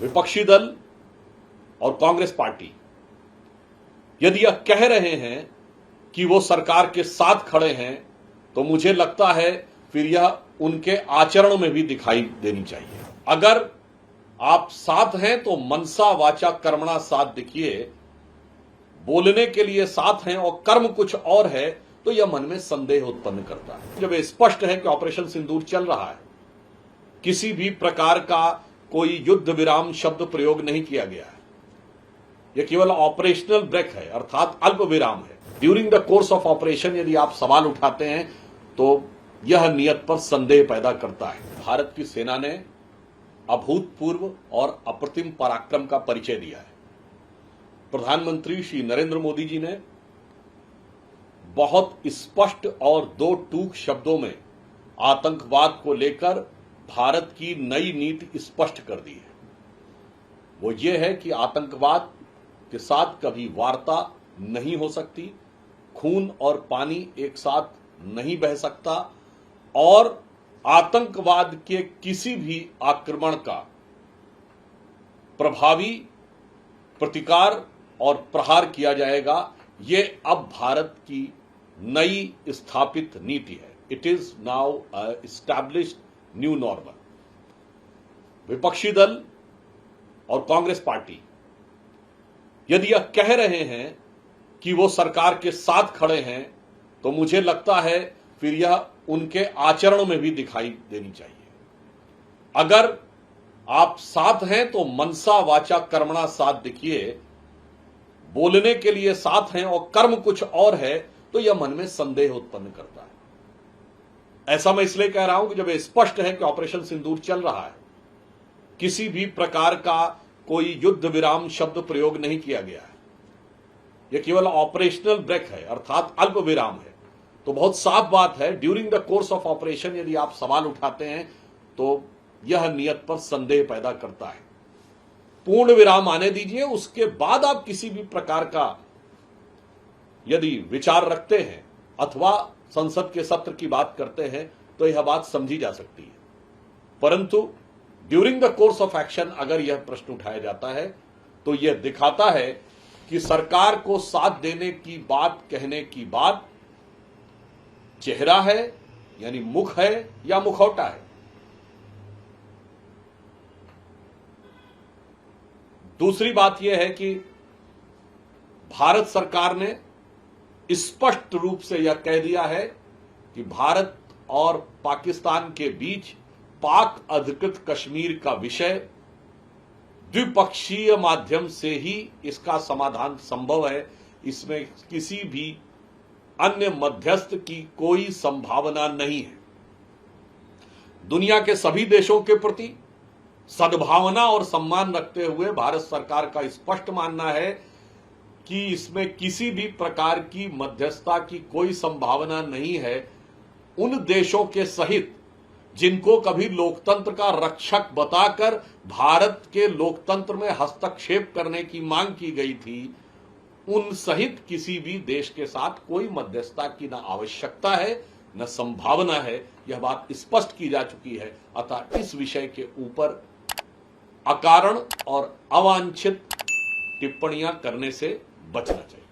विपक्षी दल और कांग्रेस पार्टी यदि यह कह रहे हैं कि वो सरकार के साथ खड़े हैं तो मुझे लगता है फिर यह उनके आचरण में भी दिखाई देनी चाहिए। अगर आप साथ हैं तो मनसा वाचा कर्मणा साथ दिखिए, बोलने के लिए साथ हैं और कर्म कुछ और है तो यह मन में संदेह उत्पन्न करता है। जब यह स्पष्ट है कि ऑपरेशन सिंदूर चल रहा है, किसी भी प्रकार का कोई युद्ध विराम शब्द प्रयोग नहीं किया गया है, यह केवल ऑपरेशनल ब्रेक है अर्थात अल्प विराम है। During the course of operation यदि आप सवाल उठाते हैं तो यह नियत पर संदेह पैदा करता है। भारत की सेना ने अभूतपूर्व और अप्रतिम पराक्रम का परिचय दिया है। प्रधानमंत्री श्री नरेंद्र मोदी जी ने बहुत स्पष्ट और दो टूक शब्दों में आतंकवाद को लेकर भारत की नई नीति स्पष्ट कर दी है। वो ये है कि आतंकवाद के साथ कभी वार्ता नहीं हो सकती, खून और पानी एक साथ नहीं बह सकता और आतंकवाद के किसी भी आक्रमण का प्रभावी प्रतिकार और प्रहार किया जाएगा। ये अब भारत की नई स्थापित नीति है। It is now established new normal. विपक्षी दल और कांग्रेस पार्टी यदि यह कह रहे हैं कि वो सरकार के साथ खड़े हैं तो मुझे लगता है फिर यह उनके आचरण में भी दिखाई देनी चाहिए। अगर आप साथ हैं तो मनसा वाचा कर्मणा साथ दिखिए, बोलने के लिए साथ हैं और कर्म कुछ और है तो यह मन में संदेह उत्पन्न करता है। ऐसा मैं इसलिए कह रहा हूं कि जब यह स्पष्ट है कि ऑपरेशन सिंदूर चल रहा है, किसी भी प्रकार का कोई युद्ध विराम शब्द प्रयोग नहीं किया गया है, यह केवल ऑपरेशनल ब्रेक है अर्थात अल्प विराम है, तो बहुत साफ बात है। During the course of operation यदि आप सवाल उठाते हैं तो यह नियत पर संदेह पैदा करता है। पूर्ण विराम आने दीजिए, उसके बाद आप किसी भी प्रकार का यदि विचार रखते हैं अथवा संसद के सत्र की बात करते हैं तो यह बात समझी जा सकती है। परंतु during the course of action अगर यह प्रश्न उठाया जाता है तो यह दिखाता है कि सरकार को साथ देने की बात कहने की बात चेहरा है यानी मुख है या मुखौटा है। दूसरी बात यह है कि भारत सरकार ने स्पष्ट रूप से यह कह दिया है कि भारत और पाकिस्तान के बीच पाक अधिकृत कश्मीर का विषय द्विपक्षीय माध्यम से ही इसका समाधान संभव है। इसमें किसी भी अन्य मध्यस्थ की कोई संभावना नहीं है। दुनिया के सभी देशों के प्रति सद्भावना और सम्मान रखते हुए भारत सरकार का स्पष्ट मानना है कि इसमें किसी भी प्रकार की मध्यस्थता की कोई संभावना नहीं है। उन देशों के सहित जिनको कभी लोकतंत्र का रक्षक बताकर भारत के लोकतंत्र में हस्तक्षेप करने की मांग की गई थी, उन सहित किसी भी देश के साथ कोई मध्यस्थता की न आवश्यकता है न संभावना है। यह बात स्पष्ट की जा चुकी है। अतः इस विषय के ऊपर अकारण और अवांछित टिप्पणियां करने से बचना चाहिए।